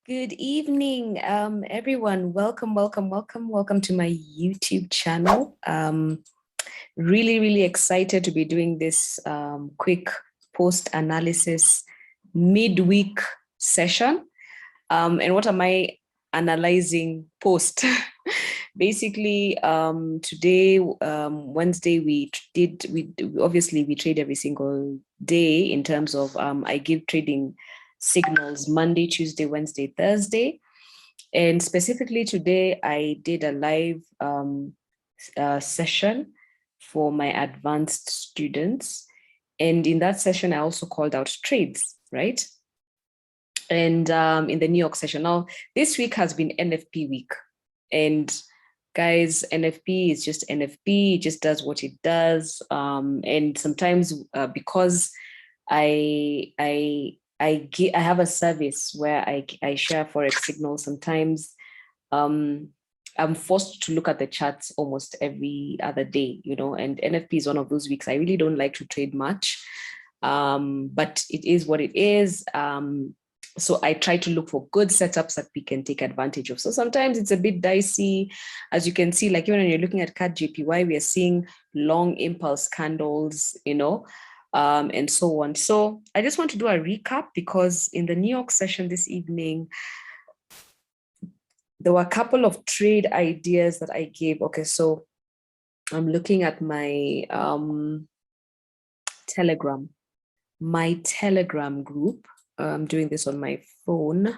Good evening, everyone. Welcome to my YouTube channel. Really excited to be doing this quick post-analysis midweek session. And what am I analyzing post? Basically, today, Wednesday, we trade every single day in terms of I give trading signals Monday, Tuesday, Wednesday, Thursday. And specifically today, I did a live session for my advanced students. And in that session, I also called out trades, right? And in the New York session. Now, this week has been NFP week. And guys, NFP is just NFP, it just does what it does. And sometimes because I have a service where I share Forex signals. Sometimes I'm forced to look at the charts almost every other day, you know, and NFP is one of those weeks I really don't like to trade much, but it is what it is. So I try to look for good setups that we can take advantage of. So sometimes it's a bit dicey, as you can see, like even when you're looking at CAD-JPY, we are seeing long impulse candles, you know, and so on. So I just want to do a recap because in the New York session this evening, there were a couple of trade ideas that I gave. Okay, so I'm looking at my Telegram group. I'm doing this on my phone.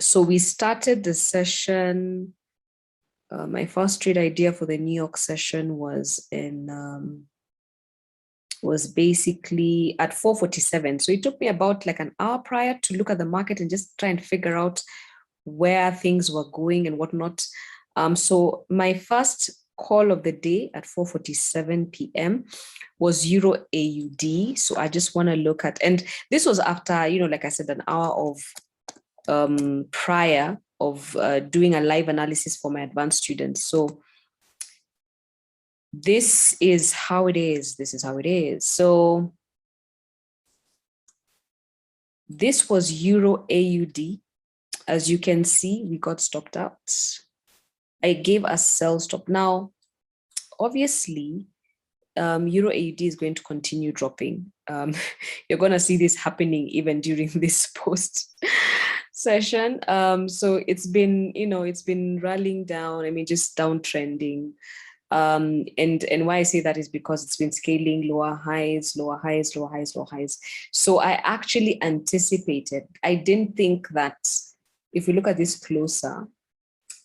So we started the session. My first trade idea for the New York session was basically at 4:47. So it took me about like an hour prior to look at the market and just try and figure out where things were going and whatnot. So my first call of the day at 4:47 p.m. was Euro AUD. So I just want to look at, and this was after, you know, like I said, an hour of prior of doing a live analysis for my advanced students. So this is how it is. This is how it is. So this was Euro AUD. As you can see, we got stopped out. I gave a sell stop. Now, obviously, Euro AUD is going to continue dropping. You're going to see this happening even during this post session. So it's been, you know, it's been rallying down. I mean, just downtrending. And why I say that is because it's been scaling lower highs. So I actually anticipated, I didn't think that, if we look at this closer,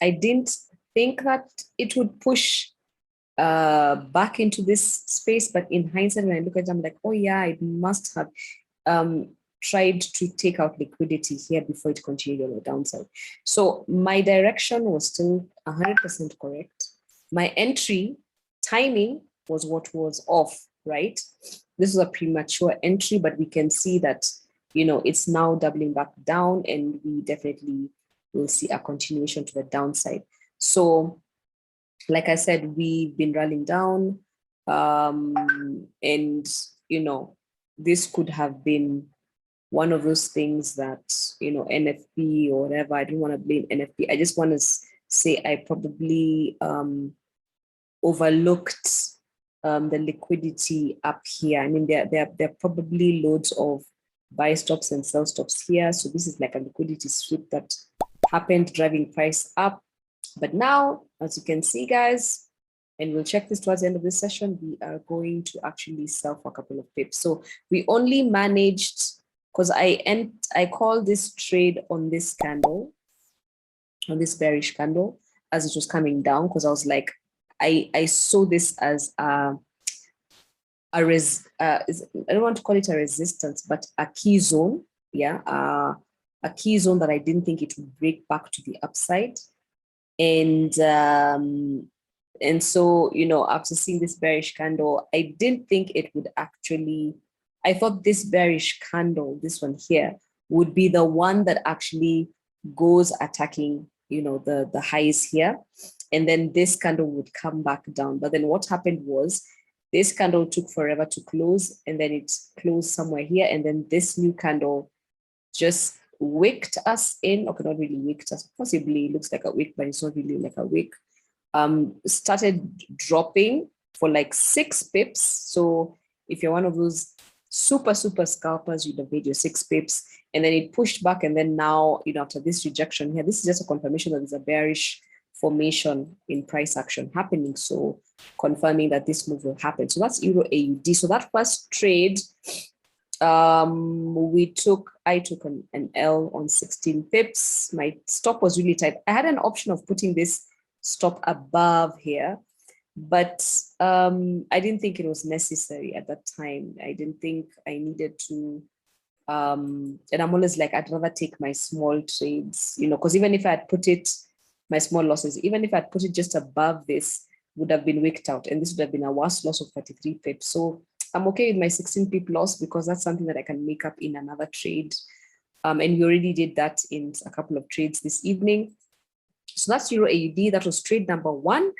I didn't think that it would push back into this space, but in hindsight, when I look at it, I'm like, oh yeah, it must have tried to take out liquidity here before it continued on the downside. So my direction was still 100% correct. My entry timing was what was off, right? This was a premature entry, but we can see that, you know, it's now doubling back down, and we definitely will see a continuation to the downside. So like I said, we've been rallying down, and, you know, this could have been one of those things that, you know, NFP or whatever, I don't want to blame NFP. I just want to say I probably overlooked the liquidity up here. I mean, there are probably loads of buy stops and sell stops here. So this is like a liquidity sweep that happened, driving price up. But now, as you can see, guys, and we'll check this towards the end of this session, we are going to actually sell for a couple of pips. So we only managed, because I called this trade on this candle, on this bearish candle, as it was coming down, because I was like, I saw this as I don't want to call it a resistance, but a key zone, yeah, a key zone that I didn't think it would break back to the upside. And so, you know, after seeing this bearish candle, I didn't think it would actually, I thought this bearish candle, this one here, would be the one that actually goes attacking, you know, the highs here. And then this candle would come back down. But then what happened was This candle took forever to close, and then it closed somewhere here, and then this new candle just wicked us in. Okay, not really wicked us, possibly looks like a wick, but it's not really like a wick. Started dropping for like 6 pips. So if you're one of those super scalpers, you'd have made your 6 pips, and then it pushed back, and then now, you know, after this rejection here, this is just a confirmation that there's a bearish formation in price action happening, so confirming that this move will happen. So that's Euro AUD. So that first trade, I took an L on 16 pips. My stop was really tight. I had an option of putting this stop above here, but I didn't think it was necessary at that time. I didn't think I needed to, and I'm always like, I'd rather take my small trades, you know, because even if I had put it, my small losses, even if I'd put it just above this, would have been wicked out, and this would have been a worse loss of 33 pips. So I'm okay with my 16 pip loss, because that's something that I can make up in another trade. And we already did that in a couple of trades this evening. So that's Euro AUD. That was trade number 1.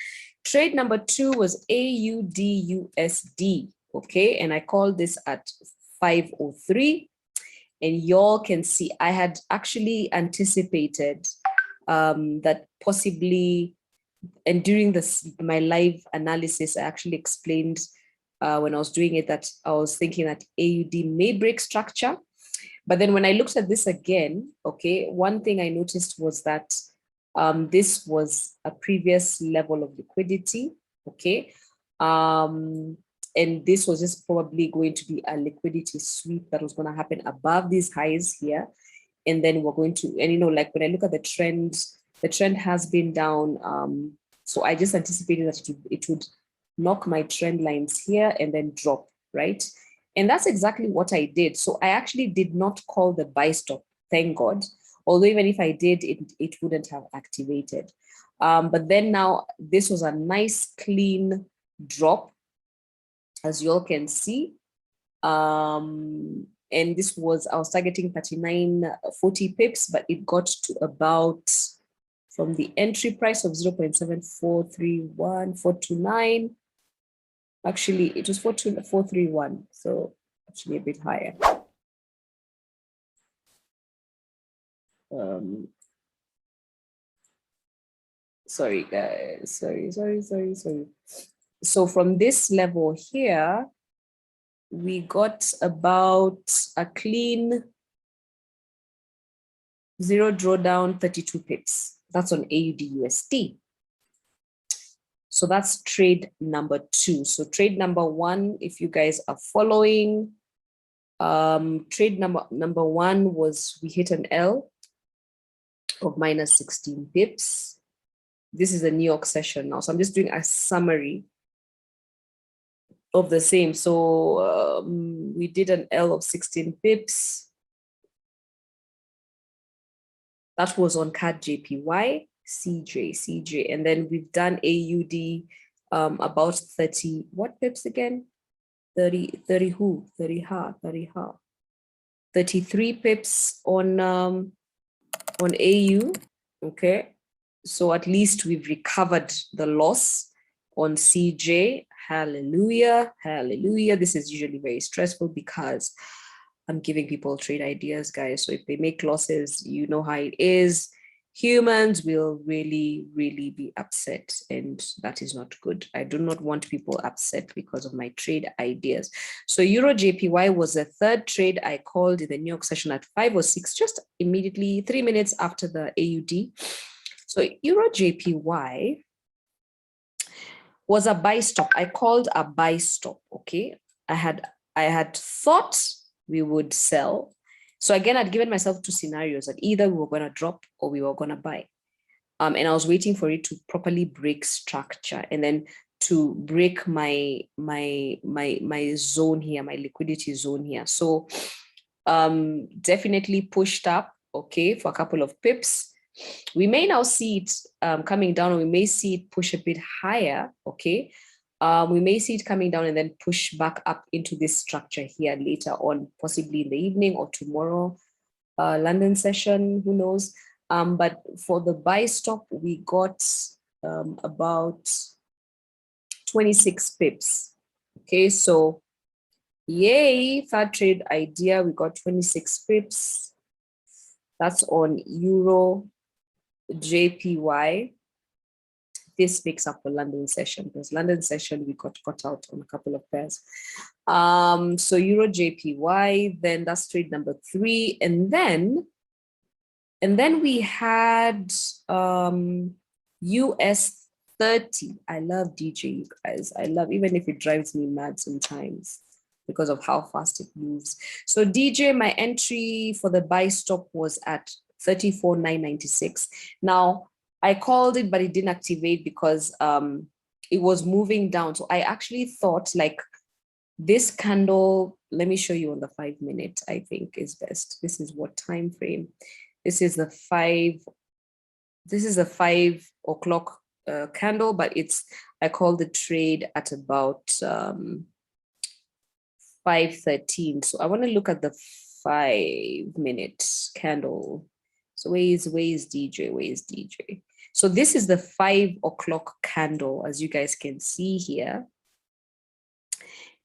Trade number 2 was AUDUSD. Okay, and I called this at 503. And y'all can see I had actually anticipated that possibly, and during my live analysis, I actually explained when I was doing it that I was thinking that AUD may break structure. But then when I looked at this again, okay, one thing I noticed was that this was a previous level of liquidity, okay? And this was just probably going to be a liquidity sweep that was going to happen above these highs here. And then we're going to, and you know, like when I look at the trend has been down. So I just anticipated that it would knock my trend lines here and then drop, right? And that's exactly what I did. So I actually did not call the buy stop, thank God. Although even if I did, it wouldn't have activated. But then now this was a nice clean drop, as you all can see. And this was, I was targeting 39.40 pips, but it got to about, from the entry price of 0.7431429, actually it was 431, so actually a bit higher. Sorry guys, sorry. So from this level here, we got about a clean 0 drawdown, 32 pips. That's on AUDUSD. So that's trade number 2. So trade number 1, if you guys are following, trade number 1 was, we hit an L of minus 16 pips. This is a New York session now. So I'm just doing a summary of the same. So we did an L of 16 pips. That was on CAD JPY, CJ, and then we've done AUD about 30, what pips again? 33 pips on AU, okay? So at least we've recovered the loss on CJ. Hallelujah, hallelujah. This is usually very stressful because I'm giving people trade ideas, guys. So if they make losses, you know how it is. Humans will really, really be upset, and that is not good. I do not want people upset because of my trade ideas. So EURJPY was the 3rd trade I called in the New York session at 5:06, just immediately 3 minutes after the AUD. So EURJPY was a buy stop. I called a buy stop, okay? I had thought we would sell. So again, I'd given myself 2 scenarios, that either we were going to drop or we were going to buy. And I was waiting for it to properly break structure and then to break my zone here, my liquidity zone here. So definitely pushed up, okay, for a couple of pips. We may now see it coming down, or we may see it push a bit higher, okay? We may see it coming down and then push back up into this structure here later on, possibly in the evening or tomorrow, London session, who knows? But for the buy stop, we got about 26 pips, Okay, so yay, third trade idea, we got 26 pips. That's on EURJPY. This makes up for London session, because London session we got cut out on a couple of pairs. So EURJPY, then that's trade number 3, and then we had US 30. I love DJ, guys. I love, even if it drives me mad sometimes because of how fast it moves. So DJ, my entry for the buy stop was at 34,996. Now I called it, but it didn't activate because it was moving down. So I actually thought like this candle, let me show you on the 5 minute, I think is best. This is what time frame? This is the 5 o'clock candle, but I called the trade at about 5:13. So I want to look at the 5 minute candle. So where is DJ? Where is DJ? So this is the 5 o'clock candle, as you guys can see here.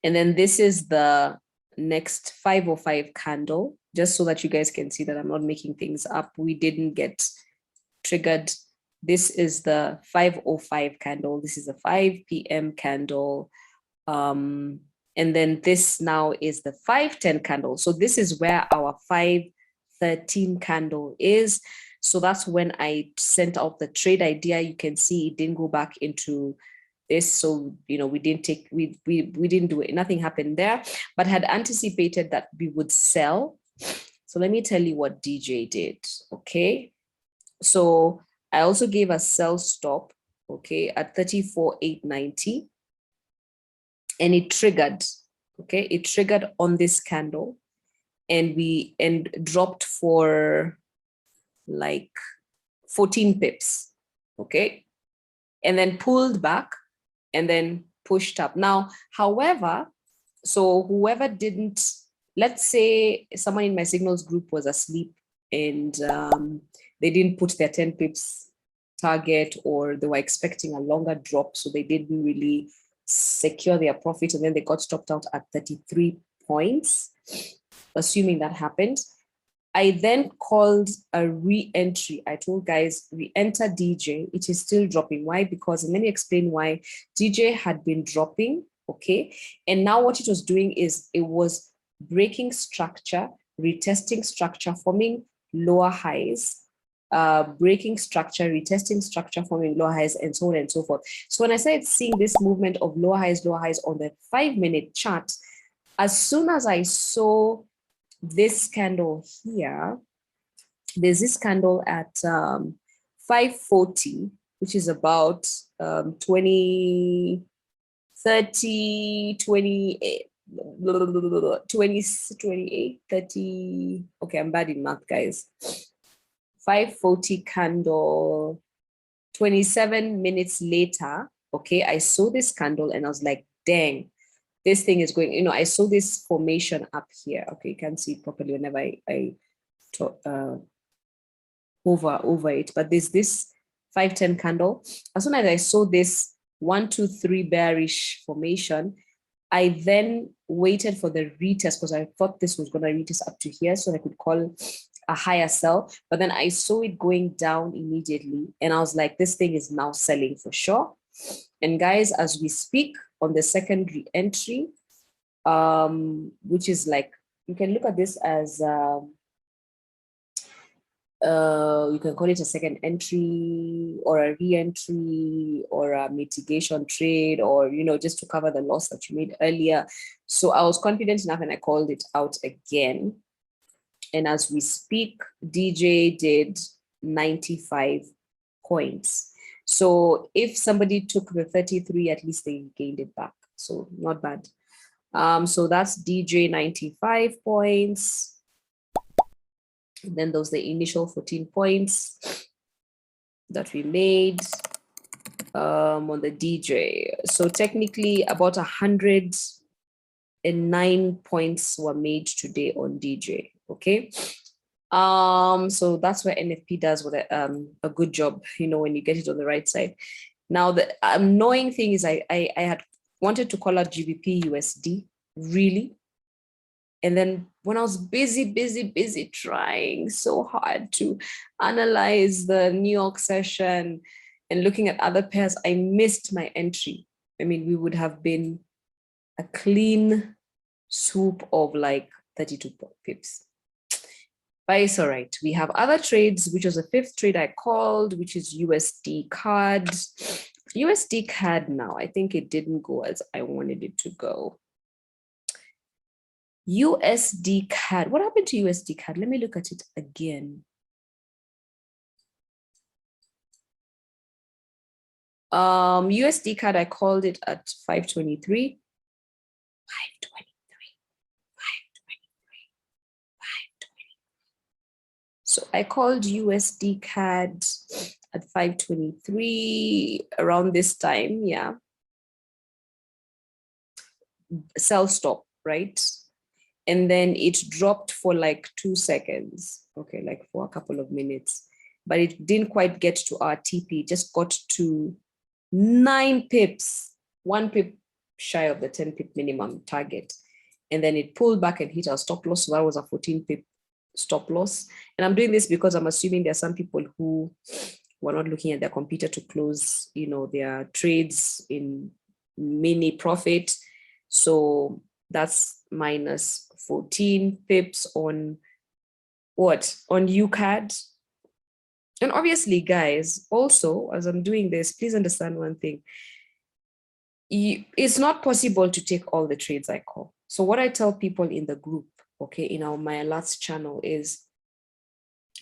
And then this is the next 505 candle, just so that you guys can see that I'm not making things up. We didn't get triggered. This is the 505 candle. This is a 5 p.m. candle. And then this now is the 510 candle. So this is where our 513 candle is. So that's when I sent out the trade idea. You can see it didn't go back into this. So, you know, we didn't do it. Nothing happened there, but had anticipated that we would sell. So let me tell you what DJ did. Okay. So I also gave a sell stop, okay, at 34,890. And it triggered, okay? It triggered on this candle and dropped for like 14 pips, okay? And then pulled back and then pushed up. Now, however, so whoever didn't, let's say someone in my signals group was asleep and they didn't put their 10 pips target, or they were expecting a longer drop, so they didn't really secure their profit, and then they got stopped out at 33 points, assuming that happened. I then called a re-entry. I told guys, re-enter DJ. It is still dropping. Why? Because, and let me explain why. DJ had been dropping, okay? And now what it was doing is it was breaking structure, retesting structure, forming lower highs, breaking structure, retesting structure, forming lower highs, and so on and so forth. So when I started seeing this movement of lower highs on the 5 minute chart, as soon as I saw this candle here, there's this candle at 540, which is about 20, 30, 28, 28, 30. Okay, I'm bad in math, guys. 540 candle, 27 minutes later, okay, I saw this candle and I was like, dang, this thing is going, you know, I saw this formation up here. Okay, you can't see it properly whenever I over it, but there's this 510 candle. As soon as I saw this 1, 2, 3 bearish formation, I then waited for the retest because I thought this was going to retest up to here so I could call a higher sell, but then I saw it going down immediately and I was like, this thing is now selling for sure. And guys, as we speak on the second re-entry, which is like, you can look at this as you can call it a second entry or a re-entry or a mitigation trade, or, you know, just to cover the loss that you made earlier. So I was confident enough and I called it out again. And as we speak, DJ did 95 points. So if somebody took the 33, at least they gained it back. So not bad. So that's DJ 95 points. And then those the initial 14 points that we made on the DJ. So technically about 109 points were made today on DJ. Okay. So that's where NFP does with a good job, you know, when you get it on the right side. Now the annoying thing is I had wanted to call out GBP USD, really. And then when I was busy trying so hard to analyze the New York session and looking at other pairs, I missed my entry. I mean, we would have been a clean swoop of like 32 pips. But it's all right. We have other trades, which was the fifth trade I called, which is USDCAD. USDCAD now, I think it didn't go as I wanted it to go. USDCAD, what happened to USDCAD? Let me look at it again. USDCAD, I called it at 523. 523. So I called USDCAD at 523 around this time, yeah. Sell stop, right? And then it dropped for like 2 seconds, okay, like for a couple of minutes, but it didn't quite get to our TP, just got to 9 pips, 1 pip shy of the 10 pip minimum target. And then it pulled back and hit our stop loss. So that was a 14 pip stop loss. And I'm doing this because I'm assuming there are some people who were not looking at their computer to close, you know, their trades in mini profit. So that's minus 14 pips on what? On UCAD. And obviously, guys, also, as I'm doing this, please understand one thing. It's not possible to take all the trades I call. So what I tell people in the group, okay, in my last channel is,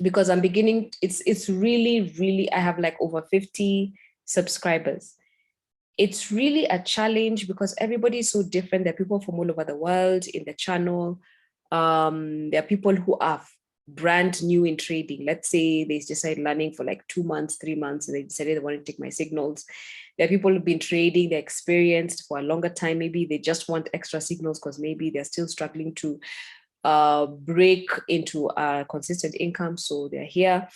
because I'm beginning, it's really, I have like over 50 subscribers. It's really a challenge because everybody is so different. There are people from all over the world in the channel. There are people who are brand new in trading. Let's say they decide learning for like 2 months, 3 months, and they decided they want to take my signals. There are people who've been trading, they're experienced for a longer time. Maybe they just want extra signals because maybe they're still struggling to break into a consistent income. So they're here.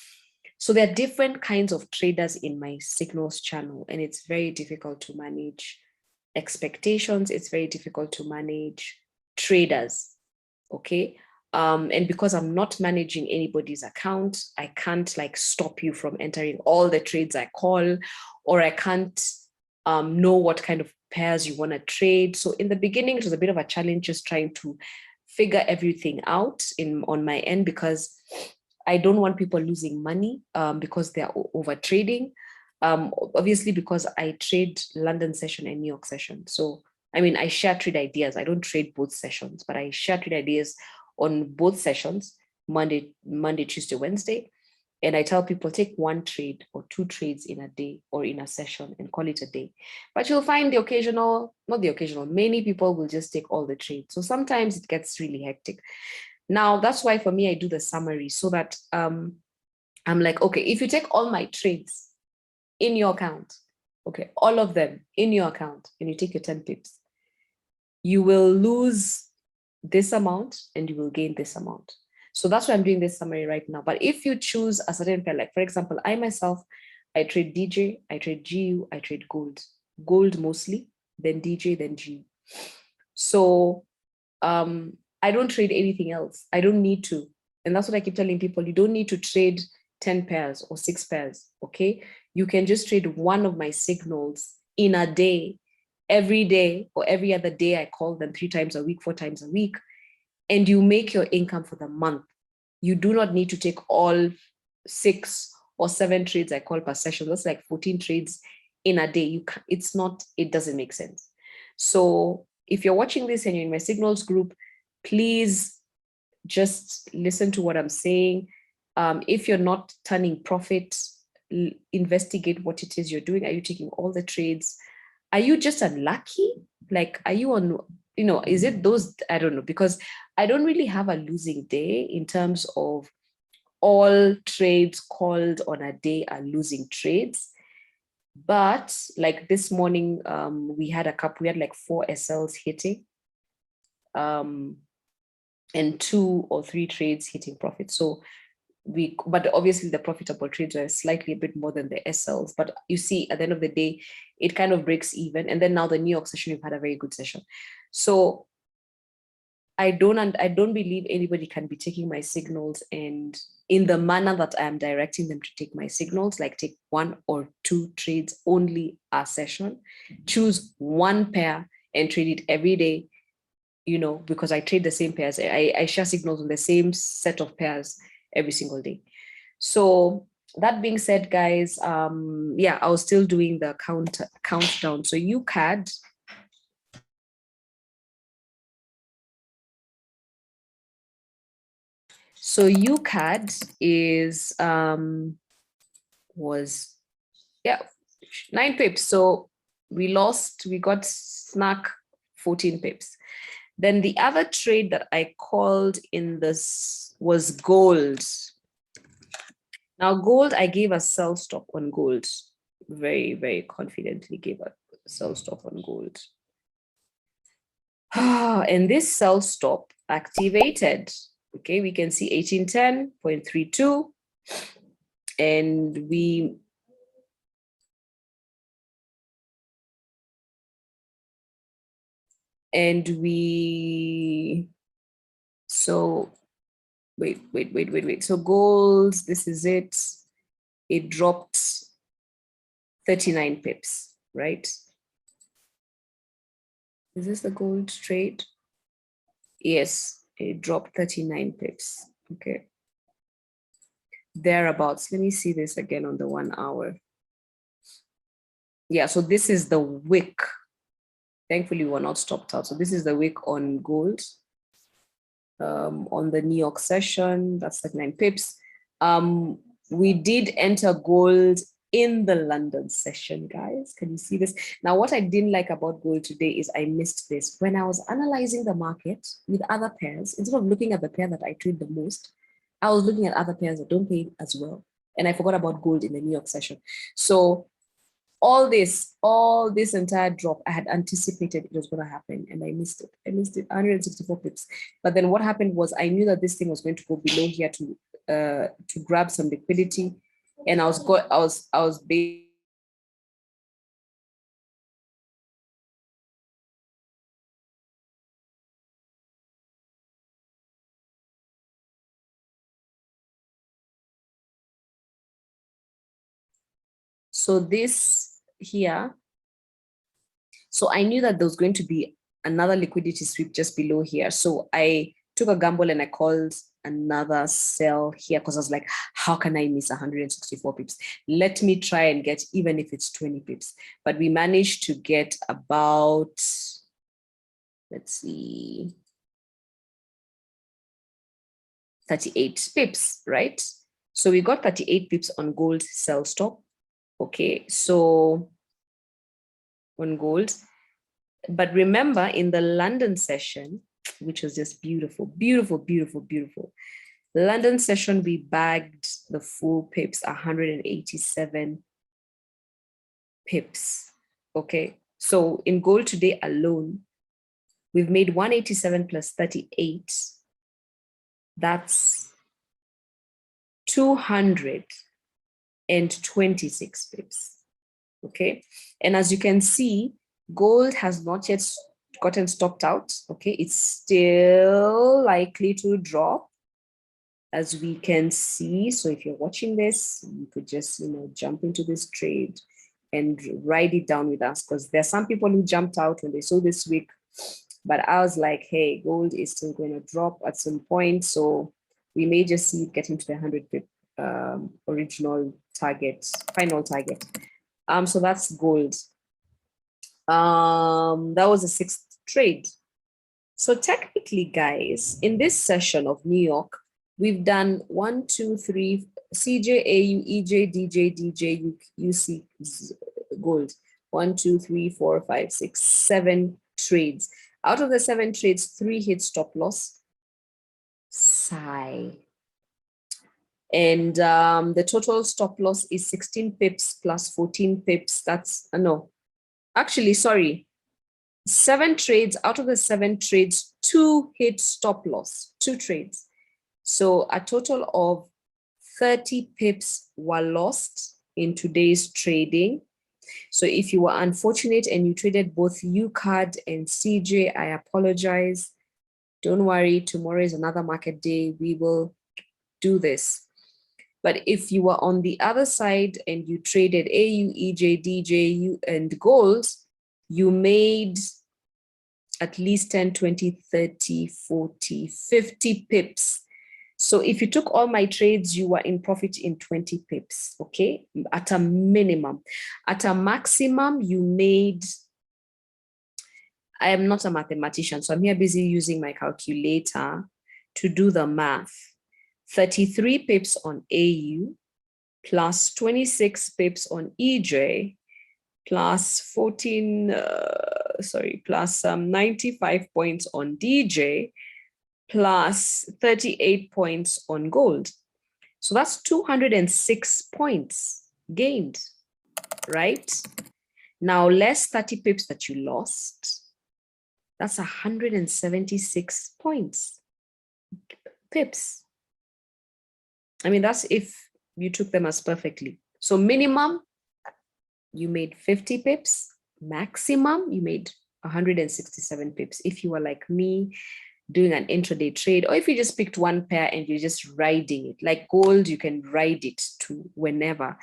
So there are different kinds of traders in my signals channel, and it's very difficult to manage expectations. It's very difficult to manage traders, okay? And because I'm not managing anybody's account, I can't like stop you from entering all the trades I call, or I can't know what kind of pairs you want to trade. So in the beginning, it was a bit of a challenge just trying to figure everything out on my end, because I don't want people losing money because they're over trading. Obviously, because I trade London session and New York session. So, I mean, I share trade ideas. I don't trade both sessions, but I share trade ideas on both sessions, Monday, Tuesday, Wednesday. And I tell people take 1 trade or 2 trades in a day or in a session and call it a day. But you'll find many people will just take all the trades. So sometimes it gets really hectic. Now, that's why for me, I do the summary so that I'm like, okay, if you take all my trades in your account, okay, all of them in your account, and you take your 10 pips, you will lose this amount and you will gain this amount. So that's why I'm doing this summary right now. But if you choose a certain pair, like for example, I myself, I trade DJ, I trade GU, I trade gold mostly, then DJ, then GU. So I don't trade anything else. I don't need to. And that's what I keep telling people. You don't need to trade 10 pairs or 6 pairs, okay? You can just trade one of my signals in a day, every day or every other day. I call them 3 times a week, 4 times a week, and you make your income for the month. You do not need to take all 6 or 7 trades I call per session. That's like 14 trades in a day. It doesn't make sense. So if you're watching this and you're in my signals group, please just listen to what I'm saying. If you're not turning profit, investigate what it is you're doing. Are you taking all the trades? Are you just unlucky? Like, are you on, is it those? I don't know, because I don't really have a losing day in terms of all trades called on a day are losing trades. But like this morning, we had like 4 SLs hitting. And 2 or 3 trades hitting profit. So but obviously the profitable trades are slightly a bit more than the SLs. But you see, at the end of the day, it kind of breaks even. And then now the New York session, we've had a very good session. So I don't believe anybody can be taking my signals and in the manner that I am directing them to take my signals, like take 1 or 2 trades only a session, choose one pair and trade it every day, you know, because I trade the same pairs. I share signals on the same set of pairs every single day. So that being said, guys, yeah, I was still doing the countdown. So UCAD, so UCAD is was, yeah, 9 pips. So we got snack 14 pips. Then the other trade that I called in this was gold. Now gold, I gave a sell stop on gold. Very, very confidently gave a sell stop on gold. And this sell stop activated. Okay, we can see 1810.32. And so wait. So gold, this is it. It dropped 39 pips, right? Is this the gold trade? Yes, it dropped 39 pips. Okay. Thereabouts. Let me see this again on the 1 hour. Yeah, so this is the wick. Thankfully, we're not stopped out. So this is the wick on gold. On the New York session, that's 39 pips. We did enter gold in the London session, guys. Can you see this? Now, what I didn't like about gold today is I missed this. When I was analyzing the market with other pairs, instead of looking at the pair that I trade the most, I was looking at other pairs that don't pay as well. And I forgot about gold in the New York session. So all this entire drop, I had anticipated it was going to happen and I missed it. 164 pips. But then what happened was I knew that this thing was going to go below here to grab some liquidity. And I was so this here. So I knew that there was going to be another liquidity sweep just below here. So I took a gamble and I called another sell here because I was like, how can I miss 164 pips? Let me try and get, even if it's 20 pips. But we managed to get about, let's see, 38 pips, right? So we got 38 pips on gold sell stop. Okay, so on gold. But remember, in the London session, which was just beautiful, beautiful, beautiful, beautiful. The London session, we bagged the full pips, 187 pips. Okay, so in gold today alone, we've made 187 plus 38. That's 226 pips. Okay, and as you can see, gold has not yet gotten stopped out. Okay, it's still likely to drop, as we can see. So if you're watching this, you could just, you know, jump into this trade and write it down with us, because there's some people who jumped out when they saw this week, but I was like, hey, gold is still going to drop at some point, so we may just see it getting to the 100 pip original target, final target. So that's gold. That was the 6th trade. So technically, guys, in this session of New York, we've done 1, 2, 3, CJ, AU, EJ, DJ, DJ, UC, gold. 1, 2, 3, 4, 5, 6, 7 trades. Out of the 7 trades, 3 hit stop loss. Sigh. And the total stop loss is 16 pips plus 14 pips. That's, no, actually, sorry. 7 trades, out of the 7 trades, 2 hit stop loss, 2 trades. So a total of 30 pips were lost in today's trading. So if you were unfortunate and you traded both UCAD and CJ, I apologize. Don't worry, tomorrow is another market day. We will do this. But if you were on the other side and you traded AU, EJ, DJ, U, and gold, you made at least 10, 20, 30, 40, 50 pips. So if you took all my trades, you were in profit in 20 pips, okay? At a minimum. At a maximum, you made, I am not a mathematician, so I'm here busy using my calculator to do the math. 33 pips on AU, plus 26 pips on EJ, plus 95 points on DJ, plus 38 points on gold. So that's 206 points gained, right? Now, less 30 pips that you lost, that's 176 points, pips. I mean, that's if you took them as perfectly. So minimum, you made 50 pips. Maximum, you made 167 pips. If you were like me, doing an intraday trade, or if you just picked one pair and you're just riding it, like gold, you can ride it to whenever.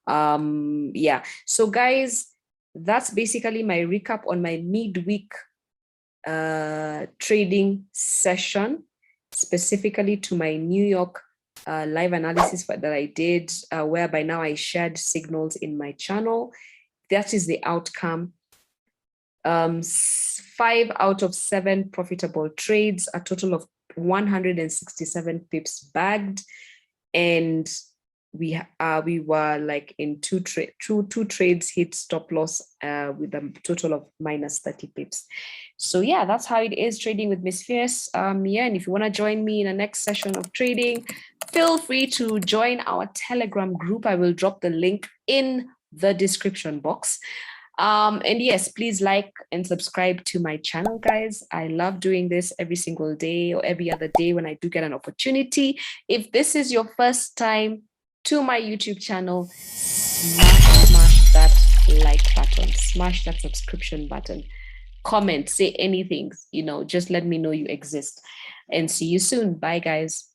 Yeah. So guys, that's basically my recap on my midweek trading session, specifically to my New York live analysis that I did, whereby now I shared signals in my channel. That is the outcome. 5 out of 7 profitable trades, a total of 167 pips bagged, and we were like in two trades hit stop loss with a total of minus 30 pips. So yeah, that's how it is trading with Miss Fierce. Yeah, and if you want to join me in the next session of trading, feel free to join our Telegram group. I will drop the link in the description box. And yes, please like and subscribe to my channel, guys. I love doing this every single day or every other day when I do get an opportunity. If this is your first time to my YouTube channel, smash that like button, smash that subscription button, comment, say anything, you know, just let me know you exist, and see you soon. Bye, guys.